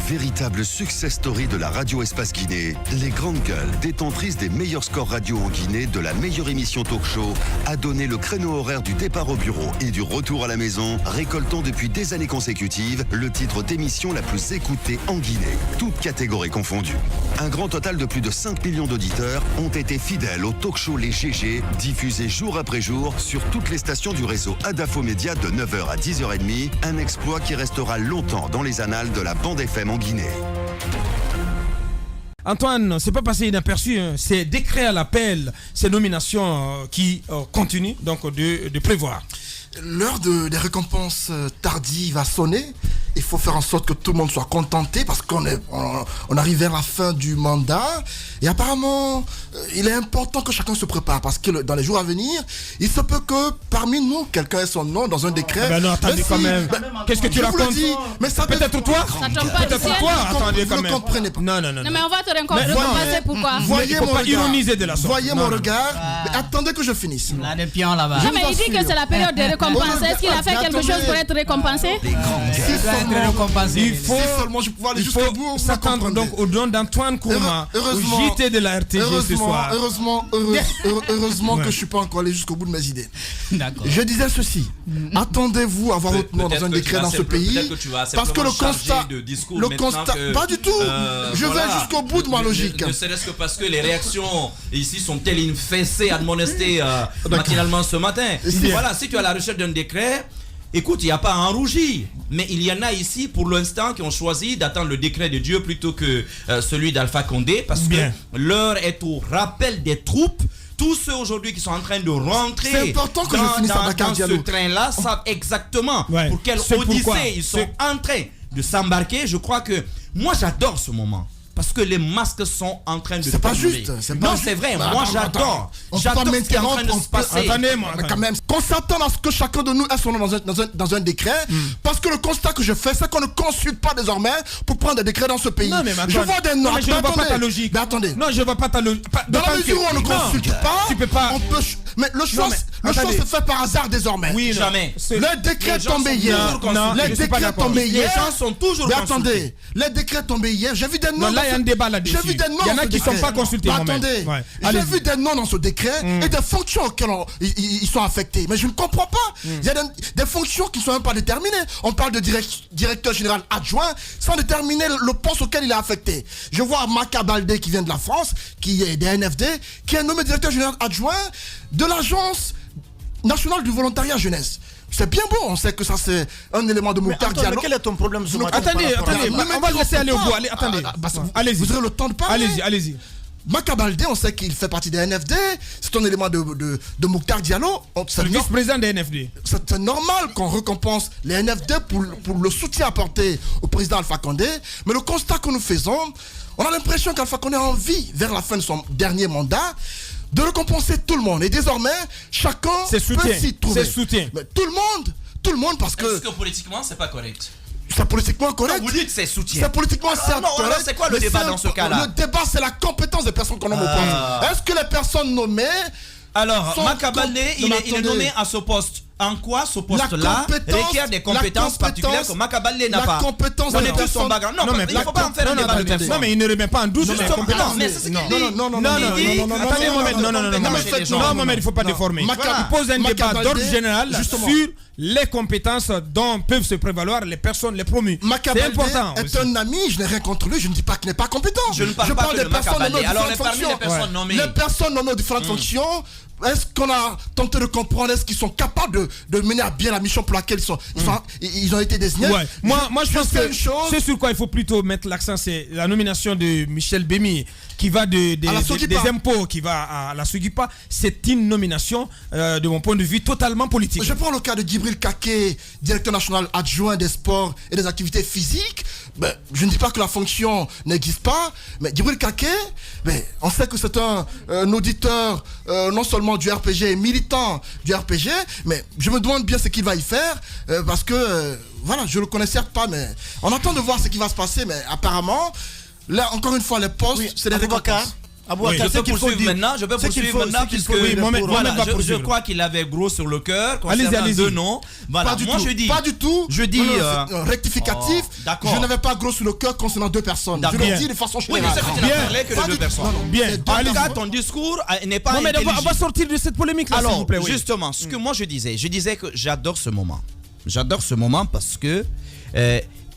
Véritable success story de la radio Espace Guinée, les grandes gueules, détentrices des meilleurs scores radio en Guinée, de la meilleure émission talk show, a donné le créneau horaire du départ au bureau et du retour à la maison, récoltant depuis des années consécutives le titre d'émission la plus écoutée en Guinée, toutes catégories confondues. Un grand total de plus de 5 millions d'auditeurs ont été fidèles au talk show Les GG, diffusé jour après jour sur toutes les stations du réseau Adafo Média de 9h à 10h30, un exploit qui restera longtemps dans les annales de la bande FM en Guinée. Antoine, c'est pas passé inaperçu, hein. C'est décret à l'appel, ces nominations qui continuent donc de prévoir. L'heure des récompenses tardives a sonné. Il faut faire en sorte que tout le monde soit contenté parce qu'on arrive vers la fin du mandat. Et apparemment, il est important que chacun se prépare parce que dans les jours à venir, il se peut que parmi nous, quelqu'un ait son nom dans un décret. Ben non, attendez quand même. Qu'est-ce que tu racontes? Mais ça peut-être toi. Peut-être toi. Attendez quand même. Vous ne comprenez pas. Non. Non, mais on va te récompenser pourquoi? Voyez mon regard. Ironiser de la sorte. Voyez mon regard. Mais attendez que je finisse. Là, des pions là-bas. Non, mais il dit que c'est la période de récompense. Est-ce qu'il a fait quelque chose pour être récompensé? Il faut seulement je pouvais aller jusqu'au bout. s'attendre donc au don d'Antoine Kourma au JT de la RTG ce soir. Heureusement que je ne suis pas encore allé jusqu'au bout de mes idées. D'accord. Je disais ceci. Attendez-vous à voir votre nom dans un décret dans ce pays. Parce que le constat, pas du tout. Je vais jusqu'au bout de ma logique. Ne serait-ce que parce que les réactions ici sont telles une fessée admonestée matinalement ce matin. Voilà, si tu es à la recherche d'un décret, écoute, il n'y a pas à en rougir. Mais il y en a ici pour l'instant qui ont choisi d'attendre le décret de Dieu plutôt que celui d'Alpha Condé parce que l'heure est au rappel des troupes. Tous ceux aujourd'hui qui sont en train de rentrer c'est important que dans ce train-là savent exactement pour quelle odyssée ils sont en train de s'embarquer. Je crois que moi j'adore ce moment. Parce que les masques sont en train de c'est pas tomber. juste. Non, c'est vrai. Moi, j'adore. J'adore ce qui est en train de se passer. Attendez-moi. Quand même, qu'on s'attend à ce que chacun de nous ait son nom dans un décret. Parce que le constat que je fais, c'est qu'on ne consulte pas désormais pour prendre des décrets dans ce pays. Non, mais je vois des notes. Je ne vois pas ta logique. Mais attendez. Non, je ne vois pas ta logique. Dans la mesure où on ne consulte pas, tu peux pas. On peut. Mais le choix se fait par hasard désormais. Oui, jamais. Le décret tombé hier. Les décrets tombés hier. Les gens sont toujours consultés. Mais attendez. Les décrets tombés hier. J'ai vu des noms. Non, là, il y a un débat là-dessus. Il y en a qui ne sont pas consultés. Attendez, j'ai vu des noms dans ce décret et des fonctions auxquelles ils sont affectés. Mais je ne comprends pas. Il y a des fonctions qui ne sont même pas déterminées. On parle de directeur général adjoint sans déterminer le poste auquel il est affecté. Je vois Maka Baldé qui vient de la France, qui est des NFD, qui est nommé directeur général adjoint de l'Agence nationale du volontariat jeunesse. C'est bien beau, on sait que ça c'est un élément de Mokhtar Diallo. Quel est ton problème ce matin? Attendez, on va le laisser aller au bout. Attendez, allez-y. Vous aurez le temps de parler. Allez-y. Maka Baldé, on sait qu'il fait partie des NFD, c'est un élément de Mokhtar Diallo. C'est le vice-président des NFD. C'est normal qu'on récompense les NFD pour le soutien apporté au président Alpha Condé, mais le constat que nous faisons, on a l'impression qu'Alpha Condé a envie, vers la fin de son dernier mandat, de récompenser tout le monde. Et désormais, chacun peut s'y trouver. C'est soutien. Mais tout le monde parce que... Est-ce que politiquement, c'est pas correct? C'est politiquement correct. Non, vous dites c'est soutien. C'est politiquement certes correct. C'est quoi le débat dans ce cas-là? Le débat, c'est la compétence des personnes qu'on nomme au poste. Est-ce que les personnes nommées... Alors, Maka Baldé, il est nommé à ce poste. En quoi ce poste-là requiert des compétences particulières que Maka Baldé n'a pas? La compétence on est tous son background. Non, mais il ne faut pas en faire un débat de personne. Non, mais il ne remet pas en doute les compétences. Mais c'est ce qu'il dit. Non, attendez, Mohamed, non, Mohamed, il ne faut pas déformer. Il pose un débat d'ordre général sur les compétences dont peuvent se prévaloir les personnes, les promus. C'est important. Est un ami, je n'ai rien contre lui, je ne dis pas qu'il n'est pas compétent. Je ne parle pas des personnes nommées. Alors, parmi les personnes nommées. Les personnes nommées aux différentes fonctions, est-ce qu'on a tenté de comprendre, est-ce qu'ils sont capables de mener à bien la mission pour laquelle ils ont été désignés? Moi je pense que ce sur quoi il faut plutôt mettre l'accent, c'est la nomination de Michel Bémi qui va des impôts, qui va à la Sugipa. C'est une nomination, de mon point de vue, totalement politique. Je prends le cas de Djibril Kaké, directeur national adjoint des sports et des activités physiques. Je ne dis pas que la fonction n'existe pas, mais Djibril Kaké, on sait que c'est un auditeur non seulement du RPG, militant du RPG, mais je me demande bien ce qu'il va y faire, parce que, voilà, je le connais certes pas, mais on attend de voir ce qui va se passer, mais apparemment, là, encore une fois, les postes, c'est des récompenses. Oui, je peux poursuivre maintenant. Puisque je crois qu'il avait gros sur le cœur concernant deux noms. Voilà, moi je dis. Pas du tout. Je dis. Rectificatif. D'accord. Je n'avais pas gros sur le cœur concernant deux personnes. Je le dis de façon générale. Oui, mais ça, tu n'as parlé que de deux personnes. Bien. En tout cas, ton discours n'est pas intelligible. On va sortir de cette polémique là, s'il vous plaît. Justement, ce que moi je disais que j'adore ce moment. J'adore ce moment parce que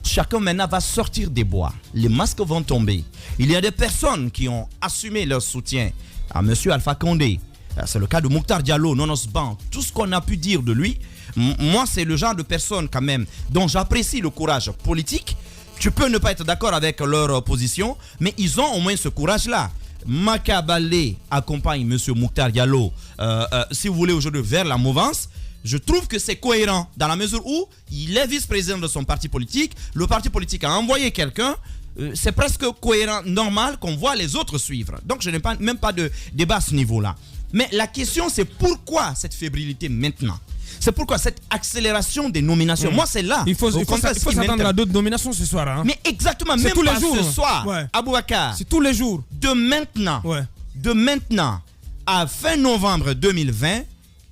chacun maintenant va sortir des bois. Les masques vont tomber. Il y a des personnes qui ont assumé leur soutien à M. Alpha Condé. C'est le cas de Mokhtar Diallo, Nonos Ban. Tout ce qu'on a pu dire de lui, moi c'est le genre de personne quand même dont j'apprécie le courage politique. Tu peux ne pas être d'accord avec leur position, mais ils ont au moins ce courage-là. Maka Baldé accompagne M. Mokhtar Diallo, si vous voulez, aujourd'hui vers la mouvance. Je trouve que c'est cohérent dans la mesure où il est vice-président de son parti politique. Le parti politique a envoyé quelqu'un. C'est presque cohérent, normal qu'on voit les autres suivre. Donc je n'ai même pas de débat à ce niveau-là. Mais la question c'est pourquoi cette fébrilité maintenant? C'est pourquoi cette accélération des nominations. Moi c'est là. Il faut s'attendre à d'autres nominations ce soir. Hein. Mais exactement, même tous les pas jours. Ce soir, Ouais. Aboubacar. C'est tous les jours. De maintenant à fin novembre 2020,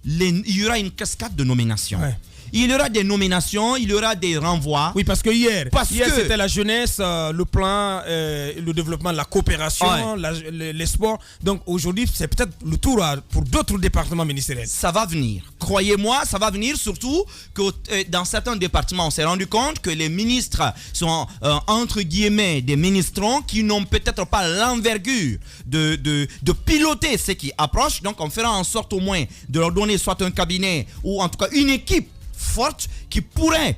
il y aura une cascade de nominations. Ouais. Il y aura des nominations, il y aura des renvois. Oui, parce que hier c'était la jeunesse, le plan, le développement, la coopération, les sports. Donc aujourd'hui, c'est peut-être le tour pour d'autres départements ministériels. Ça va venir. Croyez-moi, ça va venir, surtout que dans certains départements, on s'est rendu compte que les ministres sont entre guillemets des ministrants qui n'ont peut-être pas l'envergure de piloter ce qui approche. Donc on fera en sorte au moins de leur donner soit un cabinet ou en tout cas une équipe forte qui pourrait,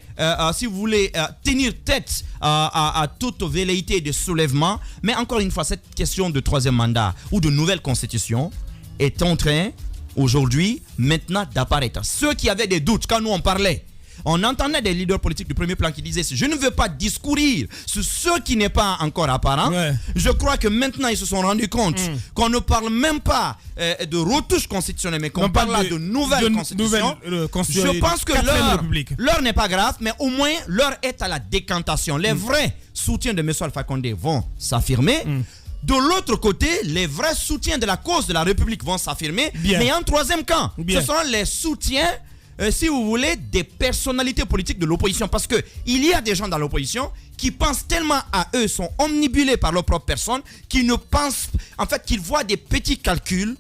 si vous voulez, tenir tête à toute velléité de soulèvement. Mais encore une fois, cette question de troisième mandat ou de nouvelle constitution est en train, aujourd'hui, maintenant d'apparaître. Ceux qui avaient des doutes, quand nous on parlait, on entendait des leaders politiques du premier plan qui disaient « Je ne veux pas discourir sur ce qui n'est pas encore apparent. Ouais. » Je crois que maintenant, ils se sont rendus compte qu'on ne parle même pas de retouche constitutionnelle, mais qu'on parle là de nouvelle constitution. Je pense que l'heure n'est pas grave, mais au moins, l'heure est à la décantation. Les vrais soutiens de M. Alpha Condé vont s'affirmer. De l'autre côté, les vrais soutiens de la cause de la République vont s'affirmer. Mais en troisième camp, ce seront les soutiens, si vous voulez, des personnalités politiques de l'opposition. Parce qu'il y a des gens dans l'opposition qui pensent tellement à eux, sont omnibulés par leur propre personne, qu'ils ne pensent, en fait, qu'ils voient des petits calculs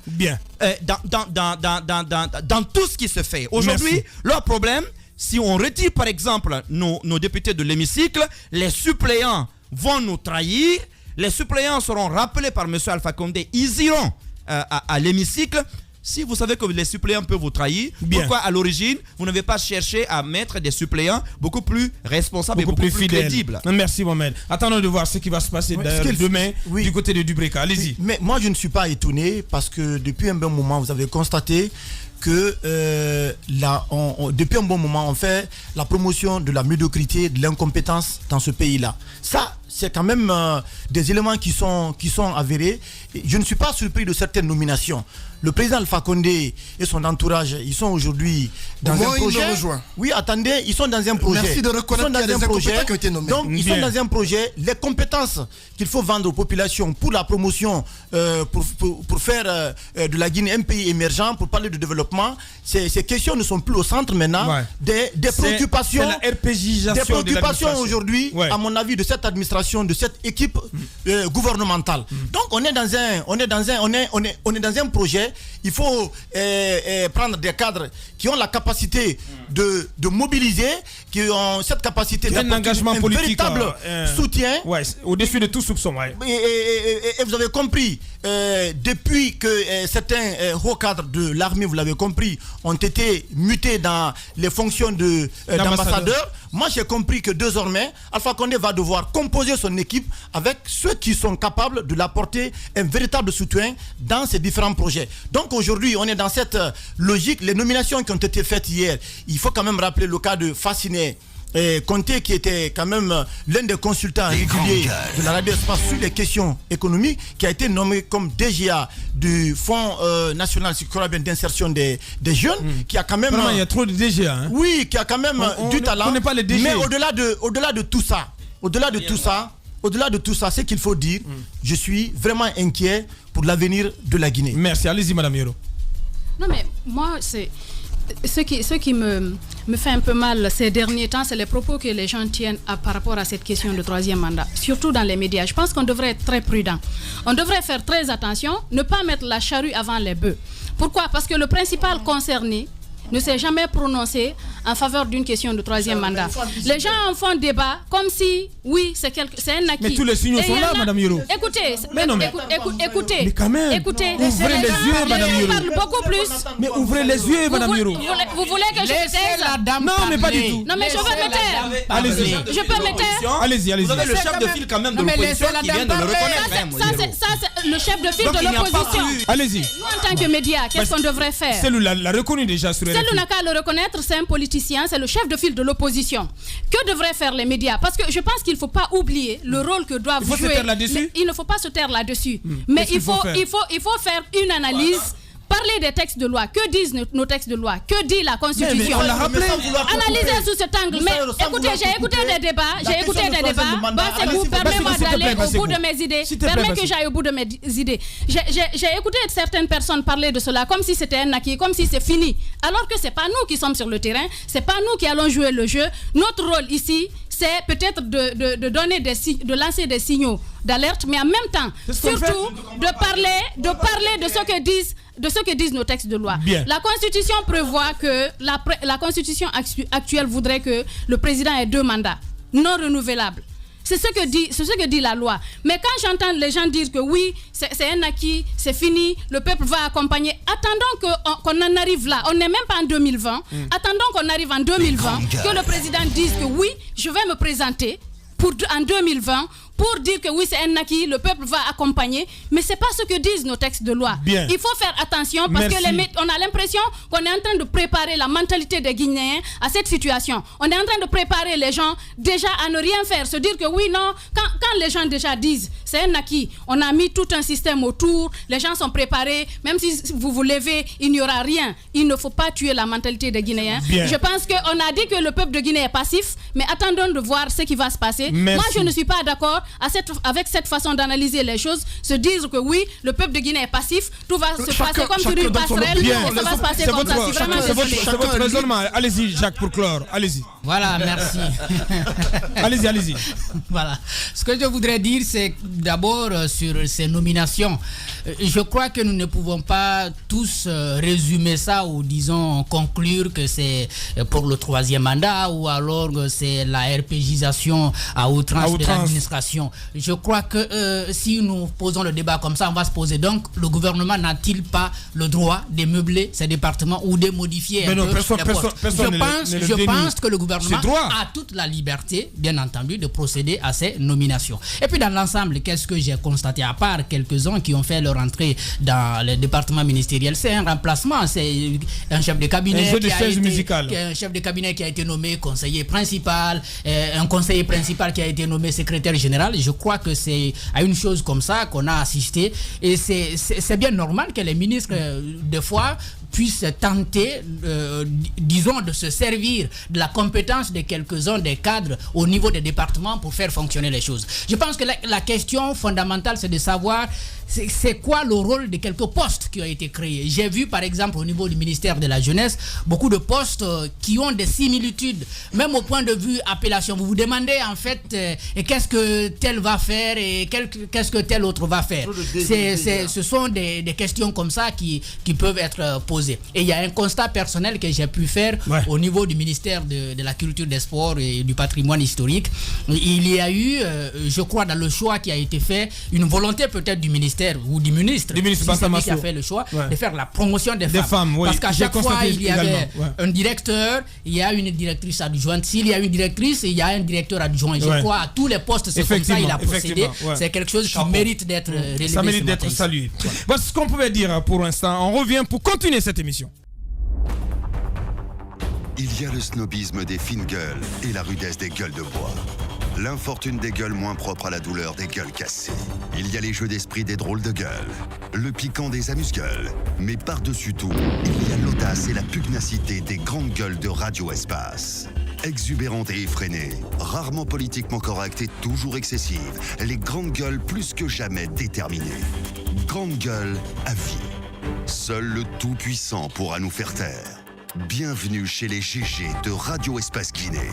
dans tout ce qui se fait. Aujourd'hui, leur problème, si on retire par exemple nos députés de l'hémicycle, les suppléants vont nous trahir. Les suppléants seront rappelés par M. Alpha Condé. Ils iront à l'hémicycle. Si vous savez que les suppléants peuvent vous trahir, pourquoi à l'origine, vous n'avez pas cherché à mettre des suppléants beaucoup plus responsables et beaucoup plus crédibles? Merci Mohamed. Attendons de voir ce qui va se passer demain du côté de Dubreka. Allez-y. Mais moi, je ne suis pas étonné parce que depuis un bon moment, vous avez constaté que depuis un bon moment, on fait la promotion de la médiocrité, de l'incompétence dans ce pays-là. Ça, c'est quand même des éléments qui sont avérés. Je ne suis pas surpris de certaines nominations. Le président Alpha Condé et son entourage, ils sont aujourd'hui dans un projet. Oui, attendez, ils sont dans un projet. Merci de reconnaître qu'il y a des incompétents qui ont été nommés. Donc, ils sont dans un projet. Les compétences qu'il faut vendre aux populations pour la promotion, pour faire de la Guinée un pays émergent, pour parler de développement, ces questions ne sont plus au centre maintenant des préoccupations. C'est la RPJisation des préoccupations aujourd'hui, à mon avis, de cette administration, de cette équipe gouvernementale. Donc, on est dans un projet. Il faut prendre des cadres qui ont la capacité de mobiliser, qui ont cette capacité d'apporter un engagement politique, véritable soutien. Au-dessus de tout soupçon. Et vous avez compris, depuis que certains hauts cadres de l'armée, vous l'avez compris, ont été mutés dans les fonctions d'ambassadeurs. Moi, j'ai compris que désormais, Alpha Condé va devoir composer son équipe avec ceux qui sont capables de l'apporter un véritable soutien dans ces différents projets. Donc aujourd'hui, on est dans cette logique. Les nominations qui ont été faites hier, il faut quand même rappeler le cas de Fasciné Conté, qui était quand même l'un des consultants réguliers de la radio espace sur les questions économiques, qui a été nommé comme DGA du Fonds national d'insertion des jeunes, qui a quand même... Vraiment, il y a trop de DGA. Hein? Oui, qui a quand même du talent. Pas les DG. Mais au-delà de tout ça, au-delà de tout ça, ce qu'il faut dire, je suis vraiment inquiet pour l'avenir de la Guinée. Merci. Allez-y, Madame Yoro. Non, mais moi, c'est... Ce qui me fait un peu mal ces derniers temps, c'est les propos que les gens tiennent par rapport à cette question de troisième mandat, surtout dans les médias. Je pense qu'on devrait être très prudent. On devrait faire très attention, ne pas mettre la charrue avant les bœufs. Pourquoi? Parce que le principal concerné ne s'est jamais prononcé en faveur d'une question de troisième mandat. Les gens en font débat comme si, oui, c'est un acquis. Mais tous les signaux sont là, Madame Yoro. Écoutez, écoutez. Mais quand même. Écoutez. Ouvrez les yeux, Madame Yoro. Parle beaucoup plus. Mais ouvrez les yeux, Madame Yoro. Vous voulez que je me taise? Non, mais pas du tout. Non, mais je veux me taire. Allez-y. Je peux me taire? Allez-y. Vous avez le chef de file quand même de l'opposition qui vient de le reconnaître. Ça, c'est le chef de file de l'opposition. Allez-y. Nous, en tant que médias, qu'est-ce qu'on devrait faire? C'est l'a reconnu déjà sur C'est n'a qu'à le reconnaître, c'est un politicien, c'est le chef de file de l'opposition. Que devraient faire les médias? Parce que je pense qu'il ne faut pas oublier le rôle que doivent jouer. Il faut se taire là-dessus. Il ne faut pas se taire là-dessus. Mais il faut faire une analyse. Parler des textes de loi. Que disent nos textes de loi? Que dit la Constitution? Analysez sous cet angle. Mais écoutez, j'ai écouté des débats. Permettez-moi d'aller au bout de mes idées. Permettez que j'aille au bout de mes idées. J'ai écouté certaines personnes parler de cela comme si c'était un acquis, comme si c'est fini. Alors que c'est pas nous qui sommes sur le terrain. C'est pas nous qui allons jouer le jeu. Notre rôle ici, c'est peut-être de lancer des signaux d'alerte, mais en même temps, surtout de parler de ce que disent nos textes de loi. Bien. La Constitution prévoit que la Constitution actuelle voudrait que le président ait 2 mandats non renouvelables. C'est ce que dit la loi. Mais quand j'entends les gens dire que oui, c'est un acquis, c'est fini, le peuple va accompagner, attendons qu'on en arrive là. On n'est même pas en 2020. Attendons qu'on arrive en 2020, que le président dise que oui, je vais me présenter en 2020 pour dire que oui, c'est un acquis, le peuple va accompagner, mais c'est pas ce que disent nos textes de loi. Bien. Il faut faire attention parce que on a l'impression qu'on est en train de préparer la mentalité des Guinéens à cette situation. On est en train de préparer les gens déjà à ne rien faire, se dire que oui, non, quand les gens déjà disent c'est un acquis, on a mis tout un système autour, les gens sont préparés, même si vous vous levez, il n'y aura rien. Il ne faut pas tuer la mentalité des Guinéens. Bien. Je pense qu'on a dit que le peuple de Guinée est passif, mais attendons de voir ce qui va se passer. Merci. Moi, je ne suis pas d'accord avec cette façon d'analyser les choses, se dire que oui, le peuple de Guinée est passif, tout va se passer comme sur une passerelle, et ça va se passer comme ça. C'est votre raisonnement. Allez-y, Jacques, pour clore. Allez-y. Voilà, merci. Allez-y. Voilà. Ce que je voudrais dire, c'est d'abord sur ces nominations. Je crois que nous ne pouvons pas tous résumer ça ou disons conclure que c'est pour le 3e mandat ou alors que c'est la RPGisation à outrance de l'administration. Je crois que si nous posons le débat comme ça, on va se poser donc le gouvernement n'a-t-il pas le droit de meubler ces départements ou de modifier un peu les postes? Je pense que le gouvernement a toute la liberté, bien entendu, de procéder à ces nominations. Et puis dans l'ensemble, qu'est-ce que j'ai constaté à part quelques-uns qui ont fait leur entrée dans le département ministériel? C'est un remplacement, c'est un chef de cabinet un chef de cabinet qui a été nommé conseiller principal, un conseiller principal qui a été nommé secrétaire général. Je crois que c'est à une chose comme ça qu'on a assisté et c'est bien normal que les ministres des fois puissent tenter, disons, de se servir de la compétence de quelques-uns des cadres au niveau des départements pour faire fonctionner les choses. Je pense que la question fondamentale, c'est de savoir c'est quoi le rôle de quelques postes qui ont été créés. J'ai vu, par exemple, au niveau du ministère de la Jeunesse, beaucoup de postes qui ont des similitudes, même au point de vue appellation. Vous vous demandez, en fait, qu'est-ce que tel va faire et qu'est-ce que tel autre va faire. Ce sont des questions comme ça qui peuvent être posées. Et il y a un constat personnel que j'ai pu faire au niveau du ministère de la Culture, des Sports et du Patrimoine historique. Il y a eu, je crois, dans le choix qui a été fait, une volonté peut-être du ministère ou du ministre qui a fait le choix de faire la promotion des femmes. Parce qu'à chaque fois, il y avait un directeur, il y a une directrice adjointe. S'il y a une directrice, il y a un directeur adjoint. Je crois à tous les postes, c'est comme ça il a procédé. C'est quelque chose qui mérite d'être relevé. Ça mérite d'être salué. Voilà ce qu'on pouvait dire pour l'instant. On revient pour continuer cette émission. Il y a le snobisme des fines gueules et la rudesse des gueules de bois. L'infortune des gueules moins propres à la douleur des gueules cassées. Il y a les jeux d'esprit des drôles de gueules, le piquant des amuse-gueules. Mais par-dessus tout, il y a l'audace et la pugnacité des grandes gueules de Radio Espace. exubérante et effrénée, rarement politiquement correcte et toujours excessive, les grandes gueules plus que jamais déterminées. Grande gueule à vie. Seul le Tout-Puissant pourra nous faire taire. Bienvenue chez les GG de Radio Espace Guinée.